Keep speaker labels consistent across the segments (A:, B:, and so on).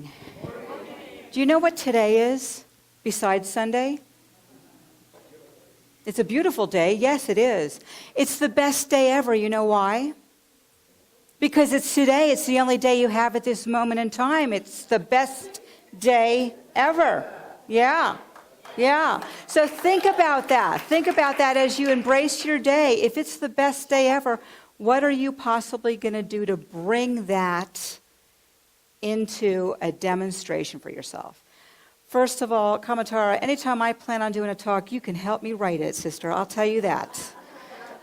A: morning. Do you know what today is besides Sunday? It's a beautiful day. Yes, it is. It's the best day ever. You know why? Because it's today. It's the only day you have at this moment in time. It's the best day ever. Yeah. Yeah. So think about that. Think about that as you embrace your day. If it's the best day ever, what are you possibly going to do to bring that into a demonstration for yourself? First of all, Kamatara, anytime I plan on doing a talk, you can help me write it, sister. I'll tell you that.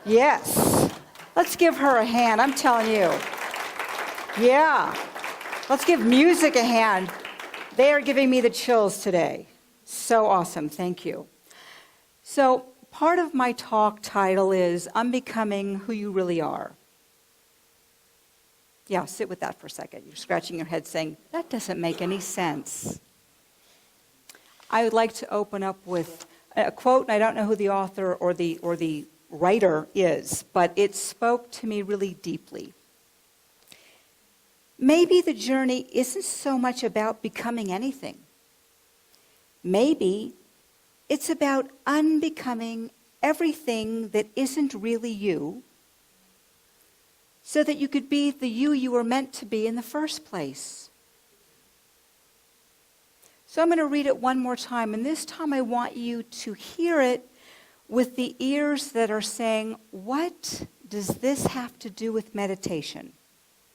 A: Yes. Let's give her a hand. I'm telling you. Yeah. Let's give music a hand. They are giving me the chills today. So awesome. Thank you. So part of my talk title is Unbecoming Who You Really Are. Yeah, sit with that for a second. You're scratching your head saying, that doesn't make any sense. I would like to open up with a quote, and I don't know who the author or the writer is, but it spoke to me really deeply. Maybe the journey isn't so much about becoming anything. Maybe it's about unbecoming everything that isn't really you, so that you could be the you were meant to be in the first place. So I'm going to read it one more time, and this time I want you to hear it with the ears that are saying, what does this have to do with meditation?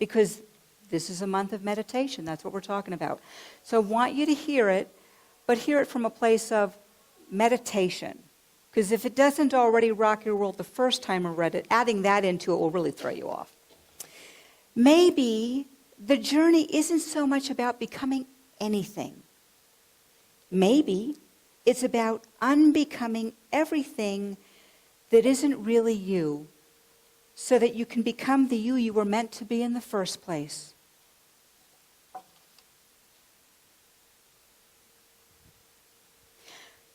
A: Because this is a month of meditation. That's what we're talking about. So I want you to hear it, but hear it from a place of meditation. Because if it doesn't already rock your world the first time I read it, adding that into it will really throw you off. Maybe the journey isn't so much about becoming anything. Maybe it's about unbecoming everything that isn't really you, so that you can become the you were meant to be in the first place.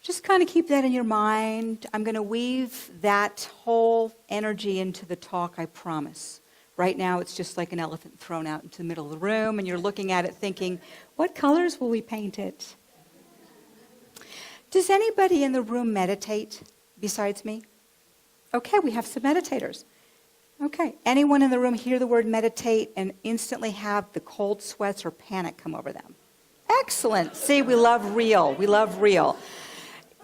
A: Just kind of keep that in your mind. I'm going to weave that whole energy into the talk, I promise. Right now, it's just like an elephant thrown out into the middle of the room, and you're looking at it thinking, what colors will we paint it? Does anybody in the room meditate besides me? Okay, we have some meditators. Okay, anyone in the room hear the word meditate and instantly have the cold sweats or panic come over them? Excellent. See, we love real. We love real.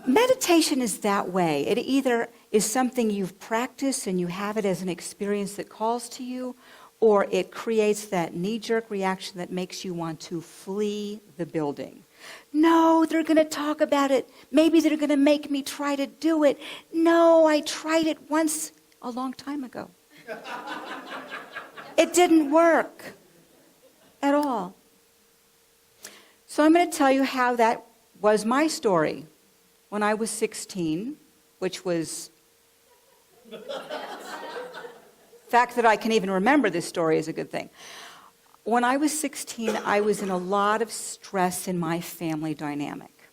A: Meditation is that way. It either is something you've practiced and you have it as an experience that calls to you, or it creates that knee-jerk reaction that makes you want to flee the building. No, they're going to talk about it. Maybe they're going to make me try to do it. No, I tried it once a long time ago. It didn't work at all. So I'm going to tell you how that was my story when I was 16, which was... The fact that I can even remember this story is a good thing. When I was 16, I was in a lot of stress in my family dynamic.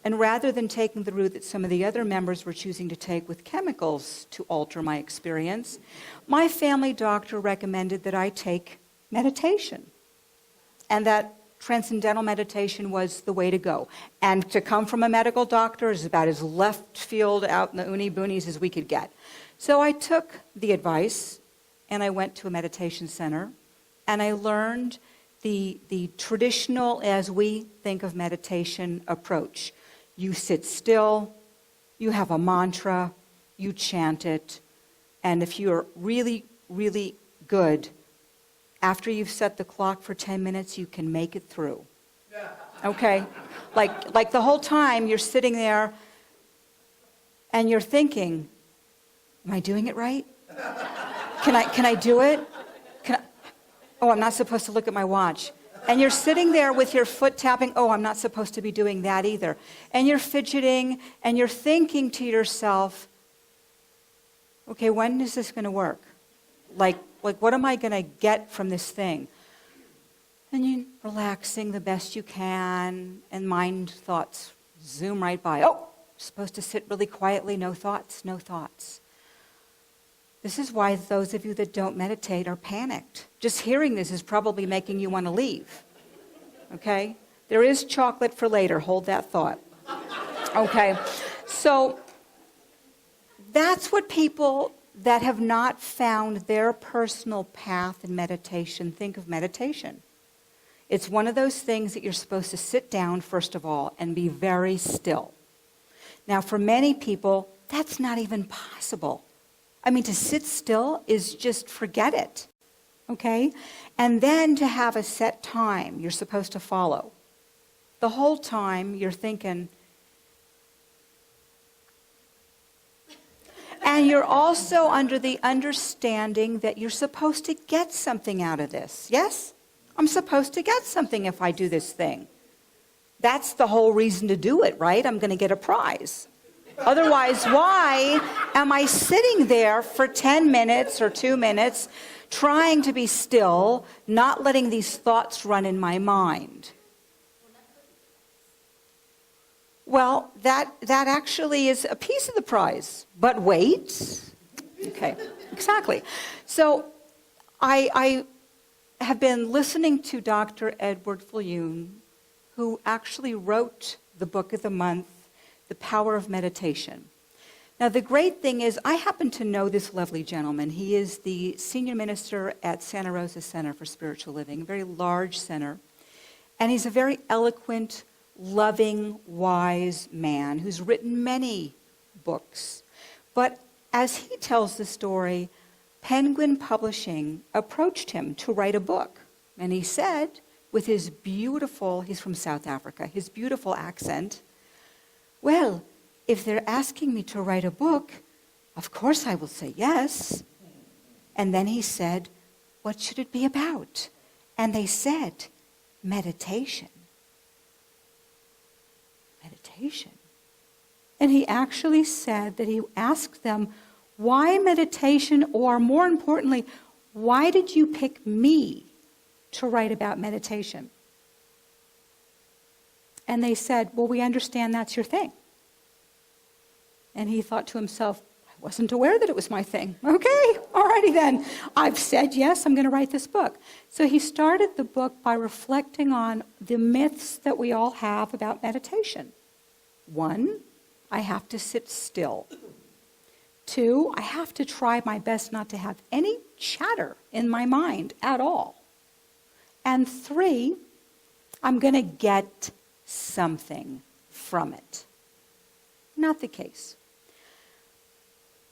A: And rather than taking the route that some of the other members were choosing to take with chemicals to alter my experience, my family doctor recommended that I take meditation. And that transcendental meditation was the way to go. And to come from a medical doctor is about as left field out in the uni boonies as we could get. So I took the advice and I went to a meditation center and I learned the traditional, as we think of meditation, approach. You sit still, you have a mantra, you chant it, and if you're really, really good, after you've set the clock for 10 minutes, you can make it through. Okay? Like the whole time you're sitting there and you're thinking, am I doing it right? Can I do it? Oh, I'm not supposed to look at my watch. And you're sitting there with your foot tapping, oh, I'm not supposed to be doing that either. And you're fidgeting and you're thinking to yourself, okay, when is this going to work? Like, what am I going to get from this thing? And you're relaxing the best you can, and mind thoughts zoom right by. Oh, you're supposed to sit really quietly, no thoughts, no thoughts. This is why those of you that don't meditate are panicked. Just hearing this is probably making you want to leave. okay? There is chocolate for later. Hold that thought. Okay, so that's what people that have not found their personal path in meditation think of meditation. It's one of those things that you're supposed to sit down, first of all, and be very still. Now, for many people, that's not even possible. I mean, to sit still is just forget it, okay? And then to have a set time you're supposed to follow. The whole time you're thinking, and you're also under the understanding that you're supposed to get something out of this. Yes? I'm supposed to get something if I do this thing. That's the whole reason to do it, right? I'm going to get a prize. Otherwise, why am I sitting there for 10 minutes or 2 minutes trying to be still, not letting these thoughts run in my mind? Well, that actually is a piece of the prize. But wait. Okay, exactly. So I have been listening to Dr. Edward Fliune, who actually wrote the book of the month, The Power of Meditation. Now, the great thing is, I happen to know this lovely gentleman. He is the senior minister at Santa Rosa Center for Spiritual Living, a very large center. And he's a very eloquent, loving, wise man who's written many books. But as he tells the story, Penguin Publishing approached him to write a book. And he said, with his beautiful, he's from South Africa, his beautiful accent, well, if they're asking me to write a book, of course I will say yes. And then he said, what should it be about? And they said, meditation. Meditation. And he actually said that he asked them, why meditation, or more importantly, why did you pick me to write about meditation? And they said, well, we understand that's your thing. And he thought to himself, I wasn't aware that it was my thing. Okay, alrighty then. I've said yes, I'm going to write this book. So he started the book by reflecting on the myths that we all have about meditation. 1, I have to sit still. 2, I have to try my best not to have any chatter in my mind at all. And 3, I'm going to get something from it. Not the case.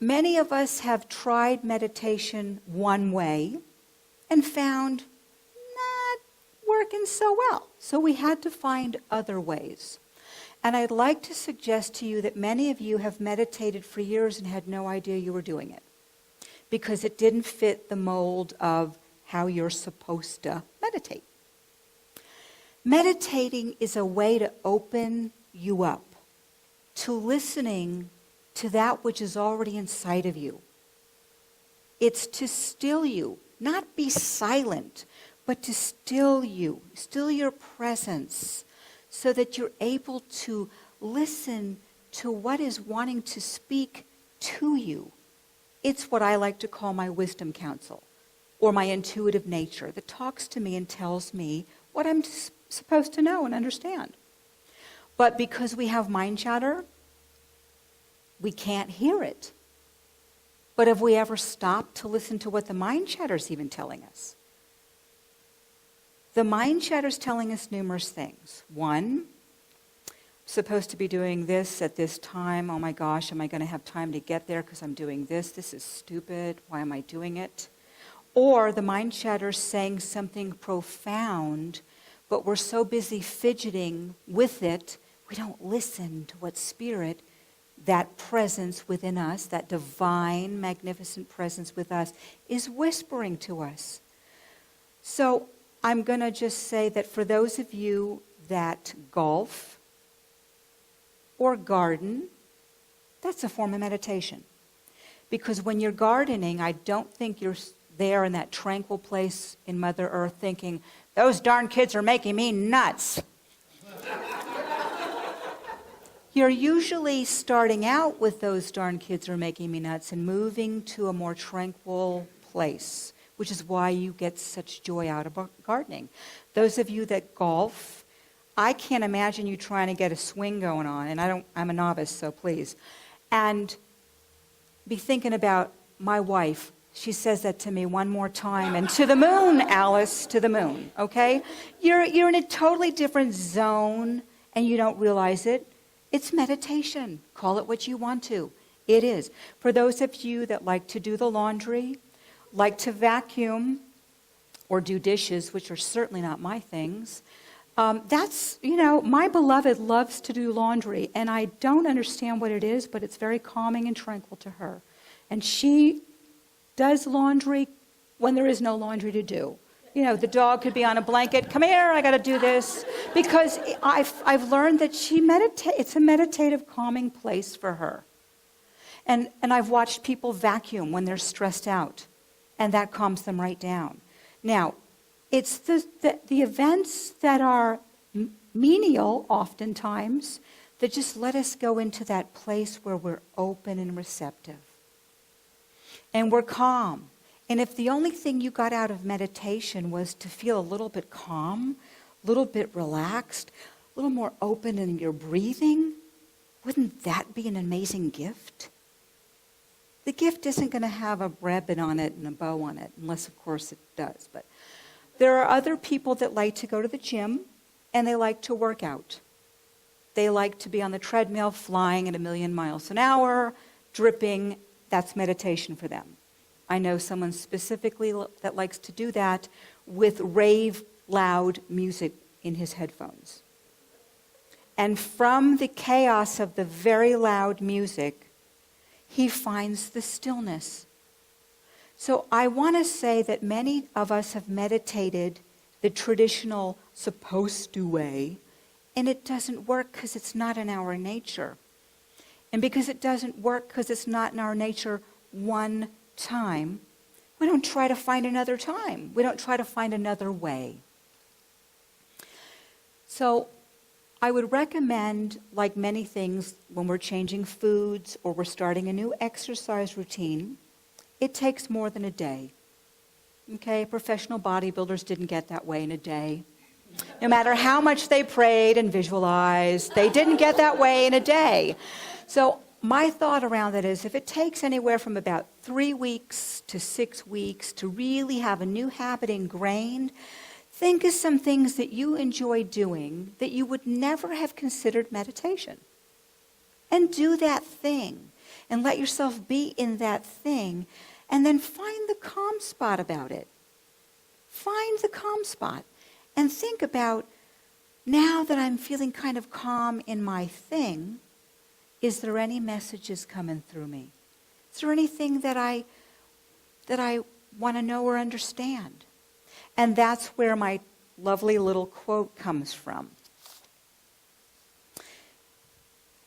A: Many of us have tried meditation one way and found not working so well. So we had to find other ways. And I'd like to suggest to you that many of you have meditated for years and had no idea you were doing it because it didn't fit the mold of how you're supposed to meditate. Meditating is a way to open you up to listening to that which is already inside of you. It's to still you, not be silent, but to still you, still your presence, so that you're able to listen to what is wanting to speak to you. It's what I like to call my wisdom counsel, or my intuitive nature that talks to me and tells me what I'm supposed to know and understand. But because we have mind chatter, we can't hear it. But have we ever stopped to listen to what the mind chatter is even telling us? The mind chatter is telling us numerous things. 1, I'm supposed to be doing this at this time. Oh my gosh, am I going to have time to get there because I'm doing this? This is stupid. Why am I doing it? Or the mind chatter is saying something profound, but we're so busy fidgeting with it, we don't listen to what spirit, that presence within us, that divine, magnificent presence with us, is whispering to us. So I'm going to just say that for those of you that golf or garden, that's a form of meditation. Because when you're gardening, I don't think you're there in that tranquil place in Mother Earth thinking, those darn kids are making me nuts. You're usually starting out with those darn kids are making me nuts and moving to a more tranquil place which is why you get such joy out of gardening. Those of you that golf, I can't imagine you trying to get a swing going on, and I'm a novice, so please. And be thinking about my wife. She says that to me one more time, and to the moon, Alice, to the moon, okay? You're in a totally different zone, and you don't realize it. It's meditation. Call it what you want to. It is. For those of you that like to do the laundry, like to vacuum, or do dishes, which are certainly not my things, my beloved loves to do laundry, and I don't understand what it is, but it's very calming and tranquil to her. And she does laundry when there is no laundry to do. The dog could be on a blanket. Come here, I got to do this. Because I've learned that it's a meditative, calming place for her. And I've watched people vacuum when they're stressed out, and that calms them right down. Now, it's the events that are menial, oftentimes, that just let us go into that place where we're open and receptive. And we're calm. And if the only thing you got out of meditation was to feel a little bit calm, a little bit relaxed, a little more open in your breathing, wouldn't that be an amazing gift? The gift isn't going to have a ribbon on it and a bow on it, unless, of course, it does. But there are other people that like to go to the gym, and they like to work out. They like to be on the treadmill, flying at 1,000,000 miles an hour, dripping. That's meditation for them. I know someone specifically that likes to do that with rave loud music in his headphones. And from the chaos of the very loud music, he finds the stillness. So I want to say that many of us have meditated the traditional supposed to way, and it doesn't work because it's not in our nature. And because it doesn't work because it's not in our nature one time, we don't try to find another time. We don't try to find another way. So I would recommend, like many things, when we're changing foods or we're starting a new exercise routine, it takes more than a day. Okay, professional bodybuilders didn't get that way in a day. No matter how much they prayed and visualized, they didn't get that way in a day. So my thought around that is, if it takes anywhere from about 3 weeks to 6 weeks to really have a new habit ingrained, think of some things that you enjoy doing that you would never have considered meditation. And do that thing. And let yourself be in that thing. And then find the calm spot about it. Find the calm spot. And think about, now that I'm feeling kind of calm in my thing, is there any messages coming through me? Is there anything that I want to know or understand? And that's where my lovely little quote comes from.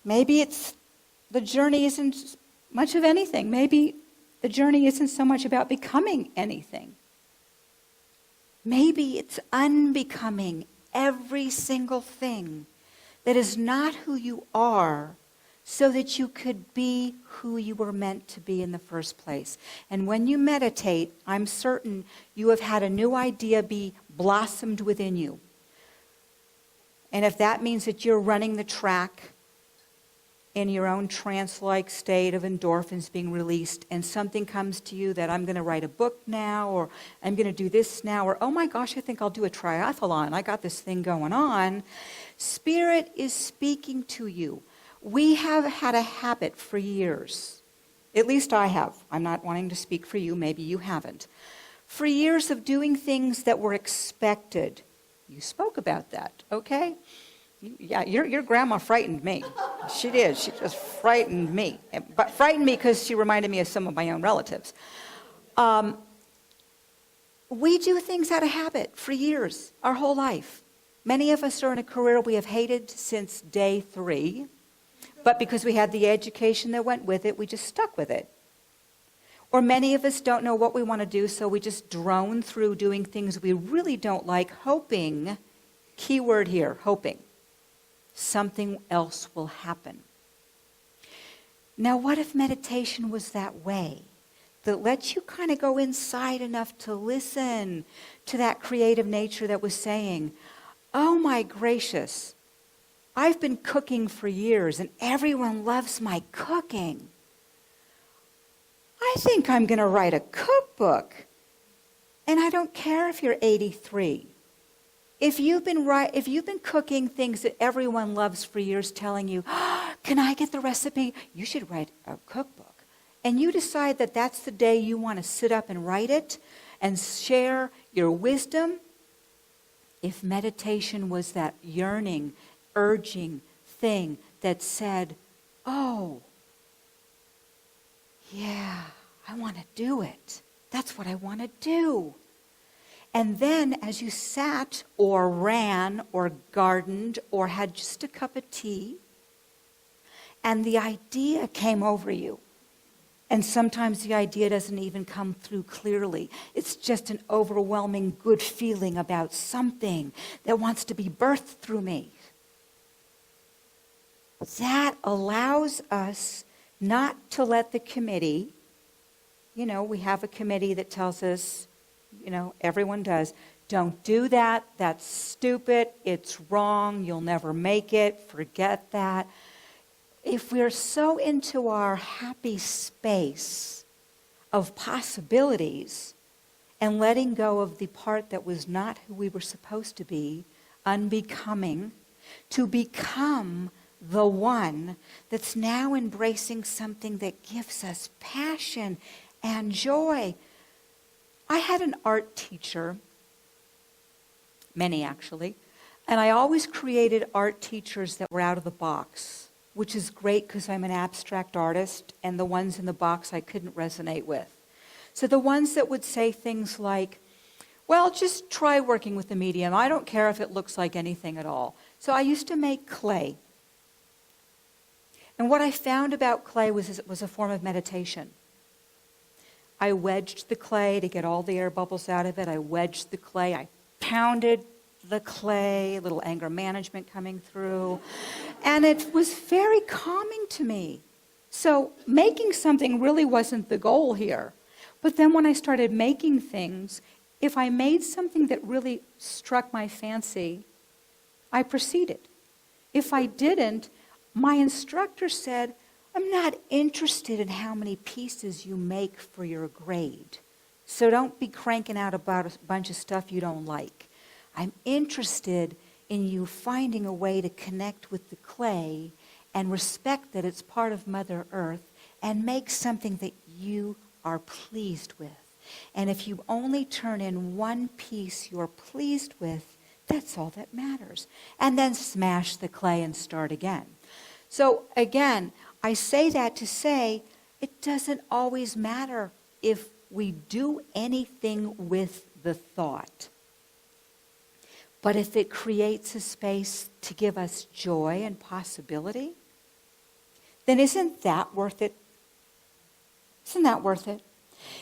A: Maybe it's the journey isn't much of anything. Maybe the journey isn't so much about becoming anything. Maybe it's unbecoming every single thing that is not who you are, so that you could be who you were meant to be in the first place. And when you meditate, I'm certain you have had a new idea be blossomed within you. And if that means that you're running the track in your own trance-like state of endorphins being released, and something comes to you that I'm going to write a book now, or I'm going to do this now, or oh my gosh, I think I'll do a triathlon. I got this thing going on. Spirit is speaking to you. We have had a habit for years, at least I have. I'm not wanting to speak for you, maybe you haven't. For years of doing things that were expected. You spoke about that, okay? Yeah, your grandma frightened me. She did. She just frightened me. But frightened me because she reminded me of some of my own relatives. We do things out of habit for years, our whole life. Many of us are in a career we have hated since day 3. But because we had the education that went with it, we just stuck with it. Or many of us don't know what we want to do, so we just drone through doing things we really don't like, hoping, keyword here, hoping, something else will happen. Now, what if meditation was that way? that lets you kind of go inside enough to listen to that creative nature that was saying, oh my gracious, I've been cooking for years and everyone loves my cooking. I think I'm going to write a cookbook. And I don't care if you're 83. If you've been cooking things that everyone loves for years, telling you, can I get the recipe? You should write a cookbook. And you decide that that's the day you want to sit up and write it and share your wisdom. If meditation was that yearning, urging thing that said, oh, yeah, I want to do it. That's what I want to do. And then as you sat or ran or gardened or had just a cup of tea, and the idea came over you, and sometimes the idea doesn't even come through clearly. It's just an overwhelming good feeling about something that wants to be birthed through me. That allows us not to let the committee, we have a committee that tells us, everyone does, don't do that, that's stupid, it's wrong, you'll never make it, forget that. If we're so into our happy space of possibilities and letting go of the part that was not who we were supposed to be, unbecoming, to become the one that's now embracing something that gives us passion and joy. I had an art teacher, many actually, and I always created art teachers that were out of the box, which is great because I'm an abstract artist, and the ones in the box I couldn't resonate with. So the ones that would say things like, well, just try working with the medium. I don't care if it looks like anything at all. So I used to make clay. And what I found about clay was it was a form of meditation. I wedged the clay to get all the air bubbles out of it. I wedged the clay. I pounded the clay, a little anger management coming through. And it was very calming to me. So making something really wasn't the goal here. But then when I started making things, if I made something that really struck my fancy, I proceeded. If I didn't, my instructor said, I'm not interested in how many pieces you make for your grade. So don't be cranking out about a bunch of stuff you don't like. I'm interested in you finding a way to connect with the clay and respect that it's part of Mother Earth and make something that you are pleased with. And if you only turn in one piece you're pleased with, that's all that matters. And then smash the clay and start again. So again, I say that to say it doesn't always matter if we do anything with the thought. But if it creates a space to give us joy and possibility, then isn't that worth it? Isn't that worth it?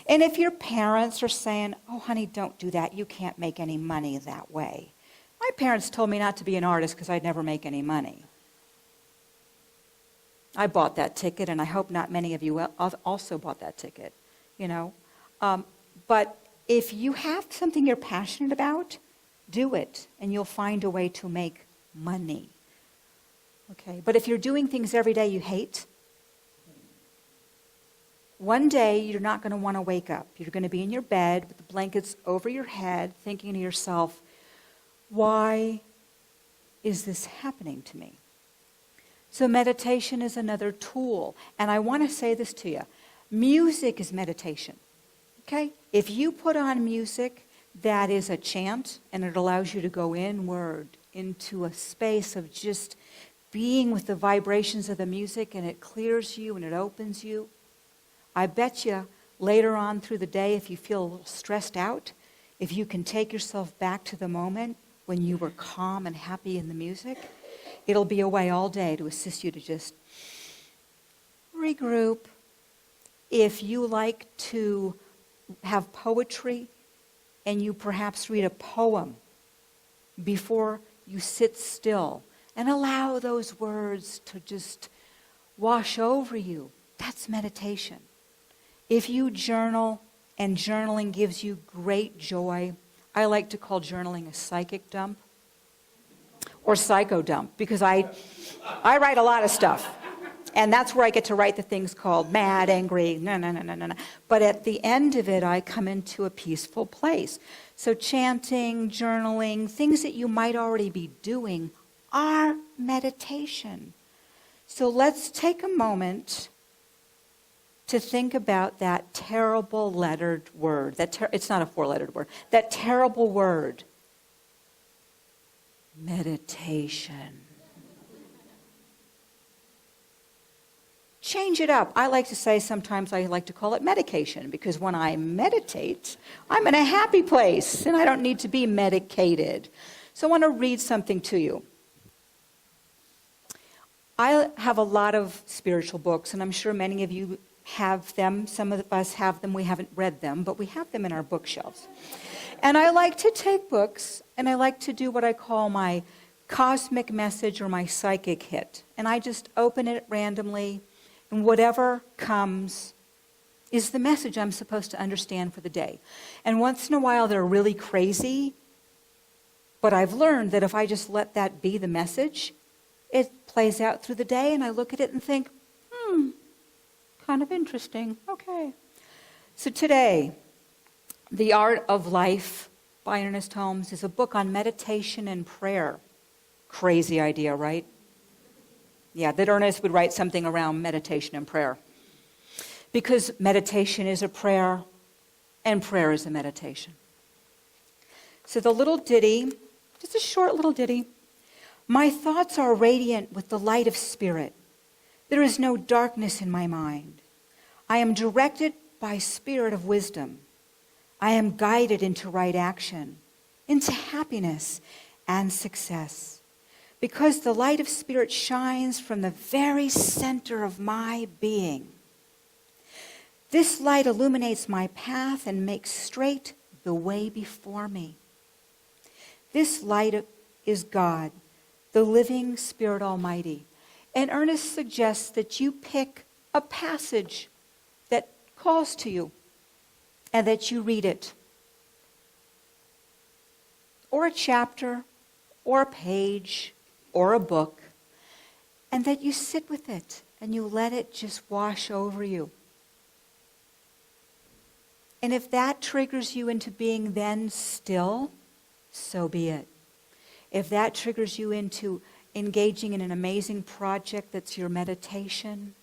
A: And if your parents are saying, oh, honey, don't do that. You can't make any money that way. My parents told me not to be an artist because I'd never make any money. I bought that ticket, and I hope not many of you also bought that ticket, But if you have something you're passionate about, do it, and you'll find a way to make money. Okay, but if you're doing things every day you hate, one day you're not going to want to wake up. You're going to be in your bed with the blankets over your head, thinking to yourself, why is this happening to me? So meditation is another tool. And I want to say this to you. Music is meditation. Okay? If you put on music that is a chant and it allows you to go inward into a space of just being with the vibrations of the music and it clears you and it opens you, I bet you later on through the day, if you feel a little stressed out, if you can take yourself back to the moment when you were calm and happy in the music, it'll be a way all day to assist you to just regroup. If you like to have poetry and you perhaps read a poem before you sit still and allow those words to just wash over you, that's meditation. If you journal and journaling gives you great joy, I like to call journaling a psychic dump or psycho dump, because I write a lot of stuff. And that's where I get to write the things called mad, angry, no. But at the end of it, I come into a peaceful place. So chanting, journaling, things that you might already be doing are meditation. So let's take a moment to think about that terrible lettered word. It's not a four-lettered word. That terrible word, meditation. Change it up. I like to say sometimes I like to call it medication, because when I meditate, I'm in a happy place and I don't need to be medicated. So I want to read something to you. I have a lot of spiritual books, and I'm sure many of you have them. Some of us have them. We haven't read them, but we have them in our bookshelves. And I like to take books, and I like to do what I call my cosmic message or my psychic hit. And I just open it randomly, and whatever comes is the message I'm supposed to understand for the day. And once in a while they're really crazy, but I've learned that if I just let that be the message, it plays out through the day, and I look at it and think, kind of interesting. Okay. So today, The Art of Life by Ernest Holmes is a book on meditation and prayer. Crazy idea, right? Yeah, that Ernest would write something around meditation and prayer. Because meditation is a prayer, and prayer is a meditation. So the little ditty, just a short little ditty. My thoughts are radiant with the light of spirit. There is no darkness in my mind. I am directed by spirit of wisdom. I am guided into right action, into happiness and success. Because the light of spirit shines from the very center of my being. This light illuminates my path and makes straight the way before me. This light is God, the living Spirit Almighty. And Ernest suggests that you pick a passage that calls to you and that you read it. Or a chapter, or a page, or a book, and that you sit with it and you let it just wash over you. And if that triggers you into being then still, so be it. If that triggers you into engaging in an amazing project that's your meditation,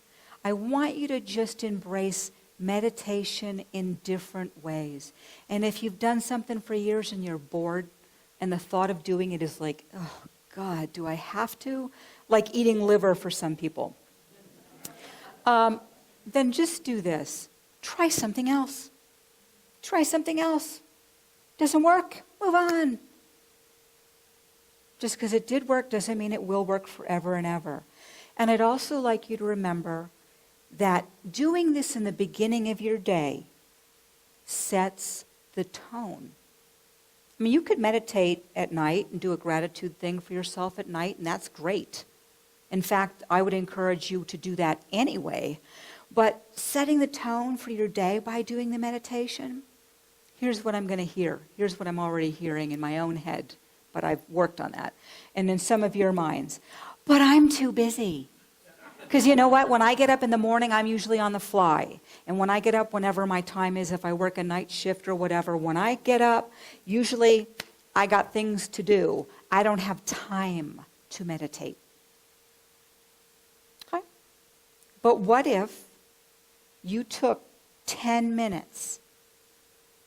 A: I want you to just embrace meditation in different ways. And if you've done something for years and you're bored, and the thought of doing it is like, oh God, do I have to? Like eating liver for some people. Then just do this. Try something else. Try something else. Doesn't work? Move on. Just because it did work doesn't mean it will work forever and ever. And I'd also like you to remember that doing this in the beginning of your day sets the tone. I mean, you could meditate at night and do a gratitude thing for yourself at night, and that's great. In fact, I would encourage you to do that anyway. But setting the tone for your day by doing the meditation, here's what I'm going to hear. Here's what I'm already hearing in my own head. But I've worked on that. And in some of your minds. But I'm too busy. Because you know what? When I get up in the morning, I'm usually on the fly. And when I get up, whenever my time is, if I work a night shift or whatever, when I get up, usually I got things to do. I don't have time to meditate. Okay? But what if you took 10 minutes?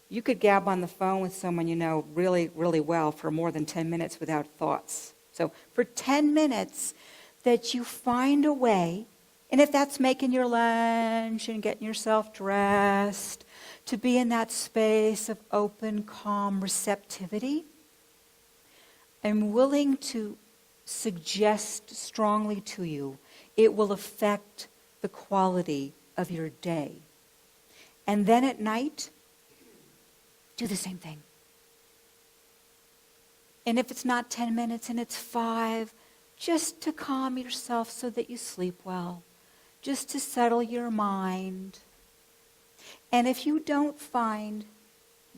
A: You could gab on the phone with someone you know really, really well for more than 10 minutes without thoughts. So for 10 minutes, that you find a way, and if that's making your lunch and getting yourself dressed, to be in that space of open, calm receptivity, I'm willing to suggest strongly to you, it will affect the quality of your day. And then at night, do the same thing. And if it's not 10 minutes and it's 5, just to calm yourself so that you sleep well. Just to settle your mind. And if you don't find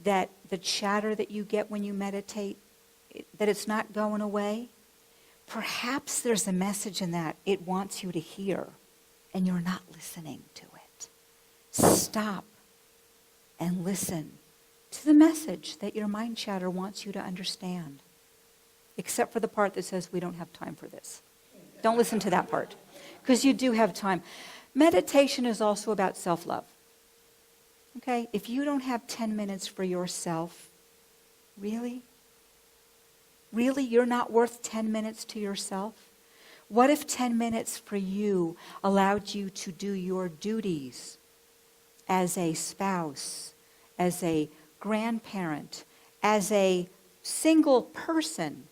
A: that the chatter that you get when you meditate, that it's not going away, perhaps there's a message in that it wants you to hear, and you're not listening to it. Stop and listen to the message that your mind chatter wants you to understand, except for the part that says we don't have time for this. Don't listen to that part, because you do have time. Meditation is also about self-love. Okay? If you don't have 10 minutes for yourself, really? Really, you're not worth 10 minutes to yourself? What if 10 minutes for you allowed you to do your duties as a spouse, as a grandparent, as a single person,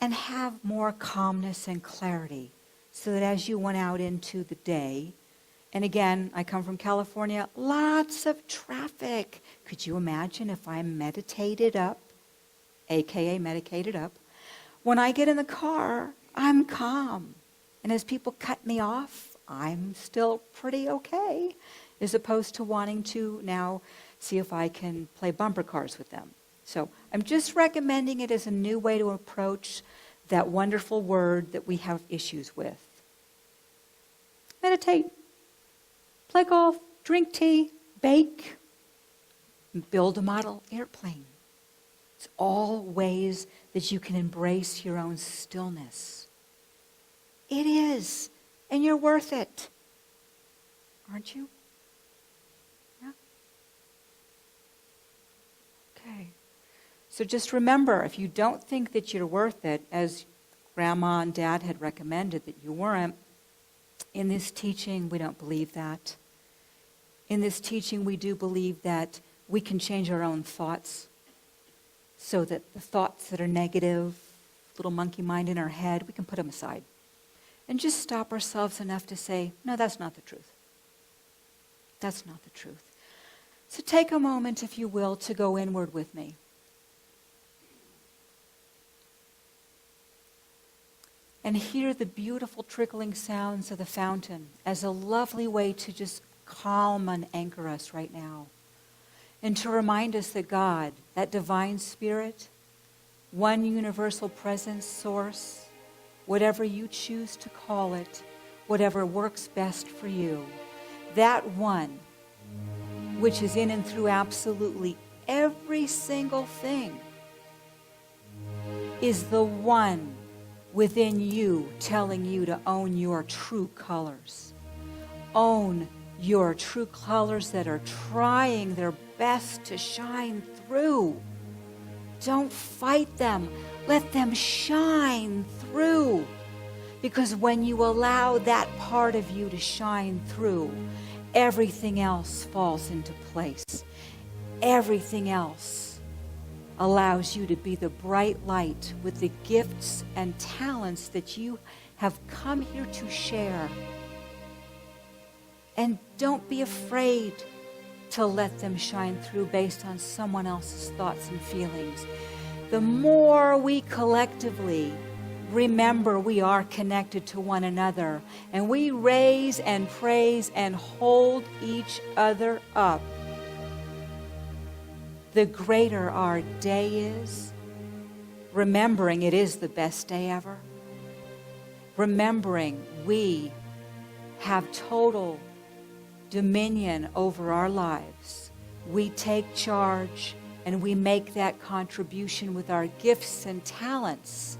A: and have more calmness and clarity, so that as you went out into the day, and again, I come from California, lots of traffic. Could you imagine if I'm meditated up, aka medicated up? When I get in the car, I'm calm. And as people cut me off, I'm still pretty okay, as opposed to wanting to now see if I can play bumper cars with them. So I'm just recommending it as a new way to approach that wonderful word that we have issues with. Meditate, play golf, drink tea, bake, build a model airplane. It's all ways that you can embrace your own stillness. It is, and you're worth it. Aren't you? Yeah? Okay. So just remember, if you don't think that you're worth it, as Grandma and Dad had recommended that you weren't, in this teaching, we don't believe that. In this teaching, we do believe that we can change our own thoughts, so that the thoughts that are negative, little monkey mind in our head, we can put them aside. And just stop ourselves enough to say, no, that's not the truth. That's not the truth. So take a moment, if you will, to go inward with me. And hear the beautiful trickling sounds of the fountain as a lovely way to just calm and anchor us right now. And to remind us that God, that divine spirit, one universal presence, source, whatever you choose to call it, whatever works best for you, that one which is in and through absolutely every single thing, is the one within you telling you to own your true colors. Own your true colors that are trying their best to shine through. Don't fight them. Let them shine through. Because when you allow that part of you to shine through, everything else falls into place. Everything else allows you to be the bright light with the gifts and talents that you have come here to share. And don't be afraid to let them shine through based on someone else's thoughts and feelings. The more we collectively remember we are connected to one another, and we raise and praise and hold each other up, the greater our day is, remembering it is the best day ever, remembering we have total dominion over our lives. We take charge and we make that contribution with our gifts and talents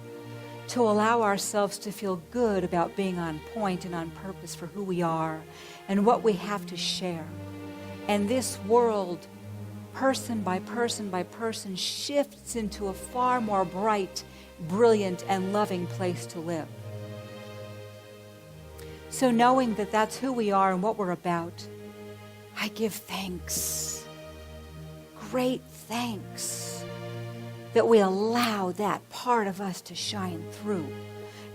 A: to allow ourselves to feel good about being on point and on purpose for who we are and what we have to share. And this world, person by person by person, shifts into a far more bright, brilliant, and loving place to live. So knowing that that's who we are and what we're about, I give thanks, great thanks, that we allow that part of us to shine through,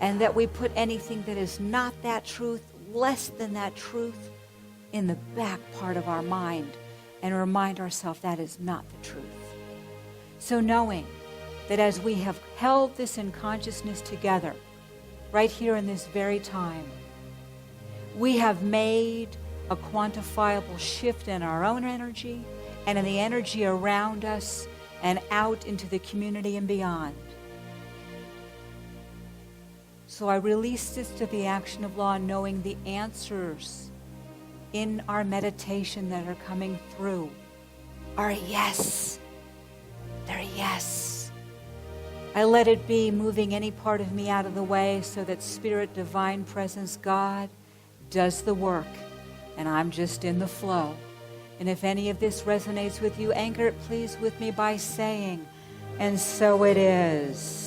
A: and that we put anything that is not that truth, less than that truth, in the back part of our mind, and remind ourselves that is not the truth. So knowing that as we have held this in consciousness together, right here in this very time, we have made a quantifiable shift in our own energy and in the energy around us and out into the community and beyond. So I release this to the action of law, knowing the answers in our meditation that are coming through are yes. They're yes. I let it be, moving any part of me out of the way so that Spirit, Divine Presence, God does the work, and I'm just in the flow. And if any of this resonates with you, anchor it please with me by saying, and so it is.